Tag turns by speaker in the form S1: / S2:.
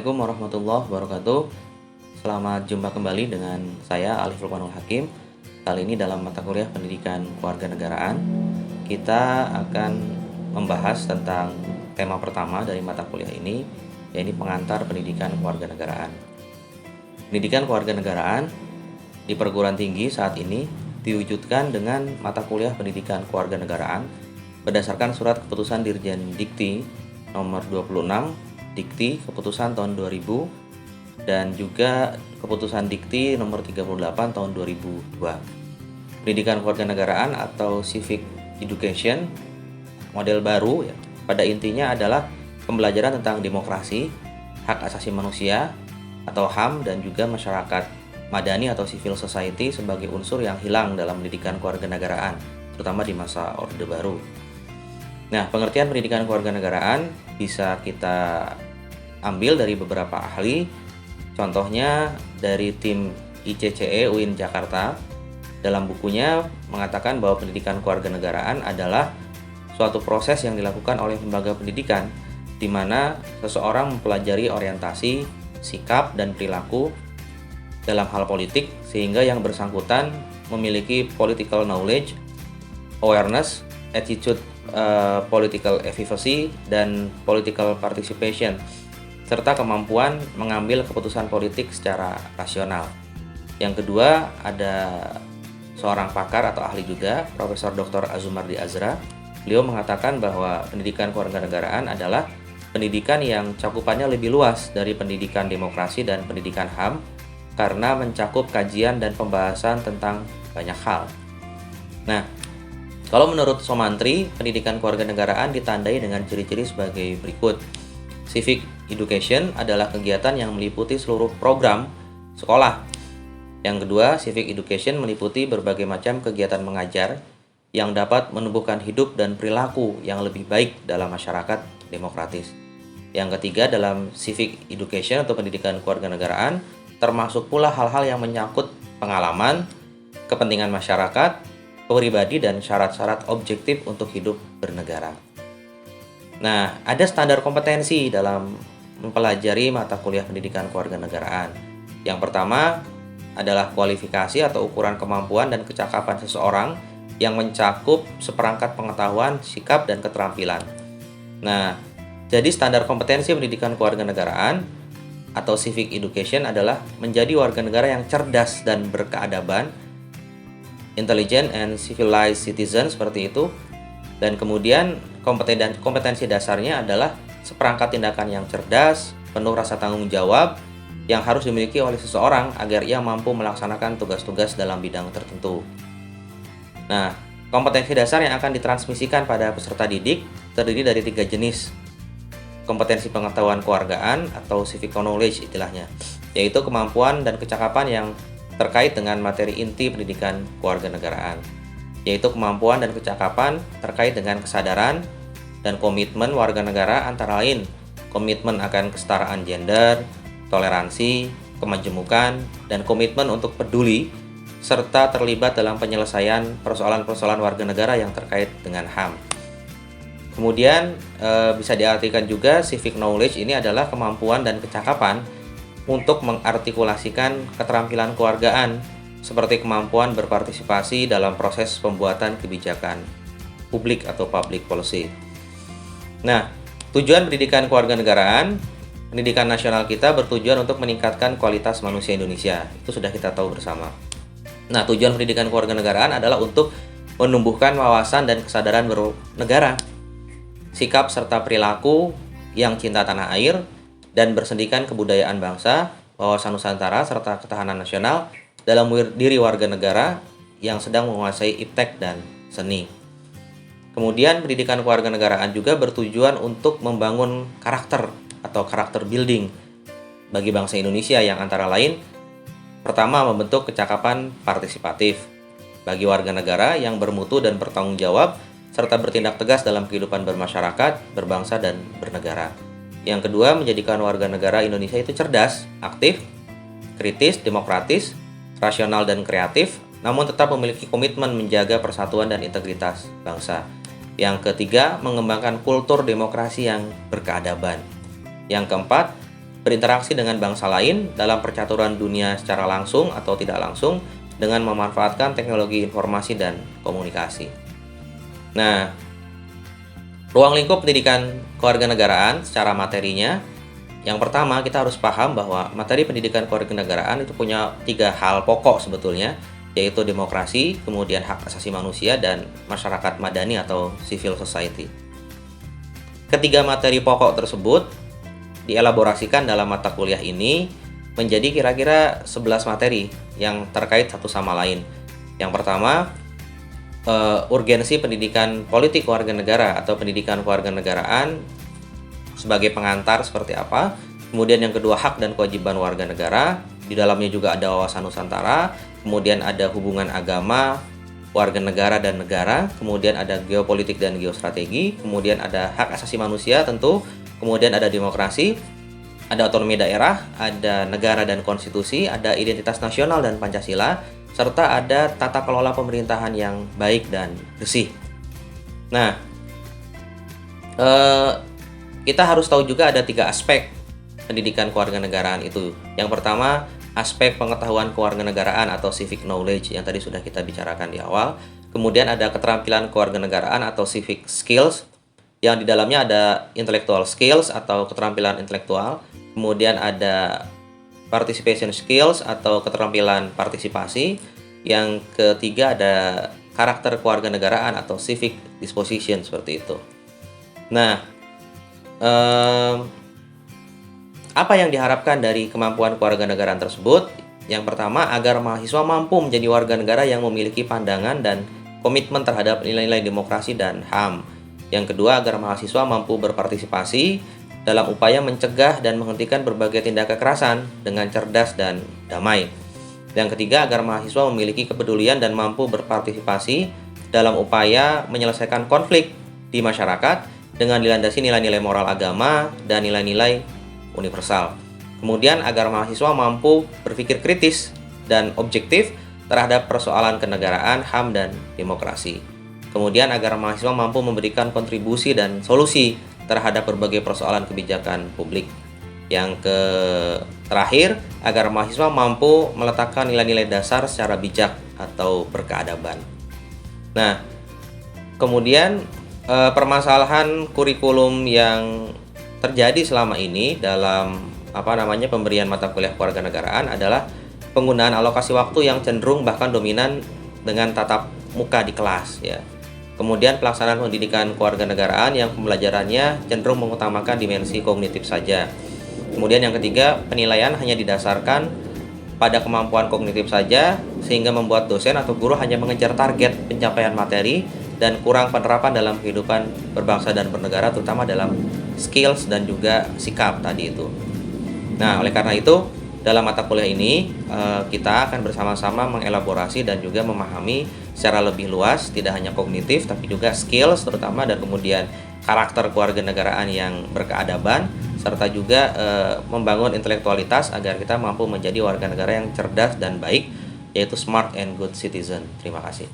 S1: Assalamualaikum warahmatullahi wabarakatuh. Selamat jumpa kembali dengan saya Alif Lukmanul Hakim. Kali ini dalam mata kuliah Pendidikan Kewarganegaraan, kita akan membahas tentang tema pertama dari mata kuliah ini, yaitu pengantar pendidikan kewarganegaraan. Pendidikan kewarganegaraan di perguruan tinggi saat ini diwujudkan dengan mata kuliah Pendidikan Kewarganegaraan berdasarkan surat keputusan Dirjen Dikti nomor 26 Dikti Keputusan tahun 2000 dan juga Keputusan Dikti nomor 38 tahun 2002. Pendidikan kewarganegaraan atau civic education model baru ya, pada intinya adalah pembelajaran tentang demokrasi, hak asasi manusia atau HAM dan juga masyarakat madani atau civil society sebagai unsur yang hilang dalam pendidikan kewarganegaraan, terutama di masa Orde Baru. Nah, pengertian pendidikan kewarganegaraan bisa kita ambil dari beberapa ahli, contohnya dari tim ICCE UIN Jakarta. Dalam bukunya mengatakan bahwa pendidikan kewarganegaraan adalah suatu proses yang dilakukan oleh lembaga pendidikan di mana seseorang mempelajari orientasi, sikap, dan perilaku dalam hal politik sehingga yang bersangkutan memiliki political knowledge, awareness, attitude, political efficacy, dan political participation, serta kemampuan mengambil keputusan politik secara rasional. Yang kedua, ada seorang pakar atau ahli juga, Profesor Dr. Azumardi Azra. Beliau mengatakan bahwa pendidikan kewarganegaraan adalah pendidikan yang cakupannya lebih luas dari pendidikan demokrasi dan pendidikan HAM karena mencakup kajian dan pembahasan tentang banyak hal. Nah, kalau menurut Somantri, pendidikan kewarganegaraan ditandai dengan ciri-ciri sebagai berikut. Civic education adalah kegiatan yang meliputi seluruh program sekolah. Yang kedua, civic education meliputi berbagai macam kegiatan mengajar yang dapat menumbuhkan hidup dan perilaku yang lebih baik dalam masyarakat demokratis. Yang ketiga, dalam civic education atau pendidikan kewarganegaraan termasuk pula hal-hal yang menyangkut pengalaman, kepentingan masyarakat, pribadi, dan syarat-syarat objektif untuk hidup bernegara. Nah, ada standar kompetensi dalam mempelajari mata kuliah pendidikan kewarganegaraan. Yang pertama adalah kualifikasi atau ukuran kemampuan dan kecakapan seseorang yang mencakup seperangkat pengetahuan, sikap, dan keterampilan. Nah, jadi standar kompetensi pendidikan kewarganegaraan atau civic education adalah menjadi warga negara yang cerdas dan berkeadaban, intelligent and civilized citizen, seperti itu. Dan kemudian kompetensi dasarnya adalah seperangkat tindakan yang cerdas, penuh rasa tanggung jawab yang harus dimiliki oleh seseorang agar ia mampu melaksanakan tugas-tugas dalam bidang tertentu. Nah, kompetensi dasar yang akan ditransmisikan pada peserta didik terdiri dari 3 jenis kompetensi pengetahuan kewargaan atau civic knowledge istilahnya, yaitu kemampuan dan kecakapan yang terkait dengan materi inti pendidikan kewarganegaraan, yaitu kemampuan dan kecakapan terkait dengan kesadaran dan komitmen warga negara, antara lain komitmen akan kesetaraan gender, toleransi, kemajemukan, dan komitmen untuk peduli serta terlibat dalam penyelesaian persoalan-persoalan warga negara yang terkait dengan HAM. Kemudian bisa diartikan juga civic knowledge ini adalah kemampuan dan kecakapan untuk mengartikulasikan keterampilan kewargaan seperti kemampuan berpartisipasi dalam proses pembuatan kebijakan publik atau public policy. Nah, tujuan pendidikan kewarganegaraan, pendidikan nasional kita bertujuan untuk meningkatkan kualitas manusia Indonesia. Itu sudah kita tahu bersama. Nah, tujuan pendidikan kewarganegaraan adalah untuk menumbuhkan wawasan dan kesadaran bernegara, sikap serta perilaku yang cinta tanah air, dan bersendikan kebudayaan bangsa, wawasan Nusantara, serta ketahanan nasional dalam diri warga negara yang sedang menguasai iptek dan seni. Kemudian pendidikan kewarganegaraan juga bertujuan untuk membangun karakter atau karakter building bagi bangsa Indonesia yang antara lain pertama membentuk kecakapan partisipatif bagi warga negara yang bermutu dan bertanggung jawab serta bertindak tegas dalam kehidupan bermasyarakat, berbangsa, dan bernegara. Yang kedua, menjadikan warga negara Indonesia itu cerdas, aktif, kritis, demokratis, rasional, dan kreatif, namun tetap memiliki komitmen menjaga persatuan dan integritas bangsa. Yang ketiga, mengembangkan kultur demokrasi yang berkeadaban. Yang keempat, berinteraksi dengan bangsa lain dalam percaturan dunia secara langsung atau tidak langsung dengan memanfaatkan teknologi informasi dan komunikasi. Nah, ruang lingkup pendidikan kewarganegaraan secara materinya, yang pertama kita harus paham bahwa materi pendidikan kewarganegaraan itu punya 3 hal pokok sebetulnya, yaitu demokrasi, kemudian hak asasi manusia, dan masyarakat madani atau civil society. Ketiga materi pokok tersebut dielaborasikan dalam mata kuliah ini menjadi kira-kira 11 materi yang terkait satu sama lain. Yang pertama, urgensi pendidikan politik warga negara atau pendidikan kewarganegaraan sebagai pengantar seperti apa. Kemudian yang kedua, hak dan kewajiban warga negara. Di dalamnya juga ada wawasan Nusantara, kemudian ada hubungan agama, warga negara dan negara, kemudian ada geopolitik dan geostrategi, kemudian ada hak asasi manusia tentu, kemudian ada demokrasi, ada otonomi daerah, ada negara dan konstitusi, ada identitas nasional dan Pancasila, serta ada tata kelola pemerintahan yang baik dan bersih. Nah, kita harus tahu juga ada 3 aspek pendidikan kewarganegaraan itu. Yang pertama, aspek pengetahuan kewarganegaraan atau civic knowledge yang tadi sudah kita bicarakan di awal. Kemudian ada keterampilan kewarganegaraan atau civic skills, yang di dalamnya ada intellectual skills atau keterampilan intelektual. Kemudian ada participation skills atau keterampilan partisipasi. Yang ketiga ada karakter kewarganegaraan atau civic disposition, seperti itu. Nah, apa yang diharapkan dari kemampuan kewarganegaraan tersebut? Yang pertama, agar mahasiswa mampu menjadi warga negara yang memiliki pandangan dan komitmen terhadap nilai-nilai demokrasi dan HAM. Yang kedua, agar mahasiswa mampu berpartisipasi dalam upaya mencegah dan menghentikan berbagai tindak kekerasan dengan cerdas dan damai. Yang ketiga, agar mahasiswa memiliki kepedulian dan mampu berpartisipasi dalam upaya menyelesaikan konflik di masyarakat dengan dilandasi nilai-nilai moral agama dan nilai-nilai universal. Kemudian agar mahasiswa mampu berpikir kritis dan objektif terhadap persoalan kenegaraan, HAM, dan demokrasi. Kemudian agar mahasiswa mampu memberikan kontribusi dan solusi terhadap berbagai persoalan kebijakan publik. Yang terakhir, agar mahasiswa mampu meletakkan nilai-nilai dasar secara bijak atau berkeadaban. Nah, kemudian permasalahan kurikulum yang terjadi selama ini dalam pemberian mata kuliah kewarganegaraan adalah penggunaan alokasi waktu yang cenderung bahkan dominan dengan tatap muka di kelas, ya. Kemudian pelaksanaan pendidikan kewarganegaraan yang pembelajarannya cenderung mengutamakan dimensi kognitif saja. Kemudian yang ketiga, penilaian hanya didasarkan pada kemampuan kognitif saja, sehingga membuat dosen atau guru hanya mengejar target pencapaian materi dan kurang penerapan dalam kehidupan berbangsa dan bernegara, terutama dalam skills dan juga sikap tadi itu. Nah, oleh karena itu, dalam mata kuliah ini kita akan bersama-sama mengelaborasi dan juga memahami secara lebih luas, tidak hanya kognitif tapi juga skills terutama, dan kemudian karakter kewarganegaraan yang berkeadaban, serta juga membangun intelektualitas agar kita mampu menjadi warga negara yang cerdas dan baik, yaitu smart and good citizen. Terima kasih.